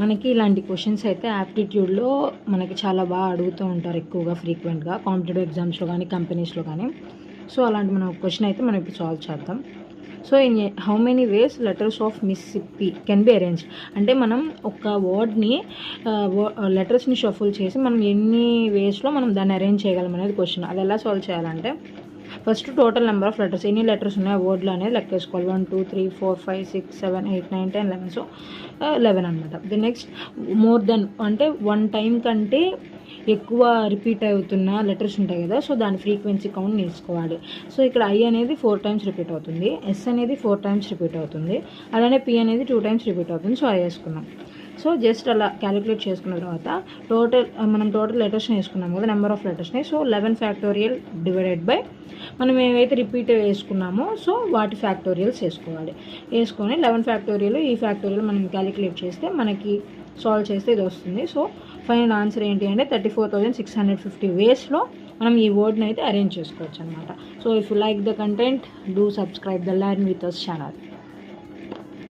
మనకి ఇలాంటి క్వశ్చన్స్ అయితే యాప్టిట్యూడ్లో మనకి చాలా బాగా అడుగుతూ ఉంటారు ఎక్కువగా ఫ్రీక్వెంట్గా కాంపిటేటివ్ ఎగ్జామ్స్లో కానీ కంపెనీస్లో కానీ. సో అలాంటి మనం క్వశ్చన్ అయితే మనం ఇప్పుడు సాల్వ్ చేద్దాం. So in how many ways letters of Mississippi can be arrange, అంటే మనం ఒక వర్డ్ని లెటర్స్ని షఫుల్ చేసి మనం ఎన్ని వేస్లో మనం దాన్ని అరేంజ్ చేయగలం అనేది క్వశ్చన్. అది ఎలా సాల్వ్ చేయాలంటే first total number of letters, ఎన్ని లెటర్స్ ఉన్నాయో వర్డ్లో అనేది లెక్కేసుకోవాలి. 1 2 3 4 5 6 7 8 9 10 11. సో 11 అనమాట. ది నెక్స్ట్ మోర్ దెన్ అంటే 1 టైం కంటే ఎక్కువ రిపీట్ అవుతున్న లెటర్స్ ఉంటాయి కదా, సో దాని ఫ్రీక్వెన్సీ కౌంట్ తీసుకోవాలి. సో ఇక్కడ ఐ అనేది 4 టైమ్స్ రిపీట్ అవుతుంది, ఎస్ అనేది 4 టైమ్స్ రిపీట్ అవుతుంది, అలానే పి అనేది 2 టైమ్స్ రిపీట్ అవుతుంది. సో అది వేసుకున్నాం. సో జస్ట్ అలా క్యాలిక్యులేట్ చేసుకున్న తర్వాత మనం టోటల్ లెటర్స్ని వేసుకున్నాం కదా, నెంబర్ ఆఫ్ లెటర్స్ని. సో 11 ఫ్యాక్టోరియల్ డివైడెడ్ బై మనం ఏవైతే రిపీట్ వేసుకున్నామో సో వాటి ఫ్యాక్టోరియల్స్ వేసుకొని 11 ఫ్యాక్టోరియల్ ఈ ఫ్యాక్టోరియల్ మనం క్యాలిక్యులేట్ చేస్తే మనకి సాల్వ్ చేస్తే ఇది వస్తుంది. సో ఫైనల్ ఆన్సర్ ఏంటి అంటే 34,650 వేస్లో మనం ఈ వర్డ్ని అయితే అరేంజ్ చేసుకోవచ్చు అనమాట. So if you like the content, do subscribe the learn with us channel.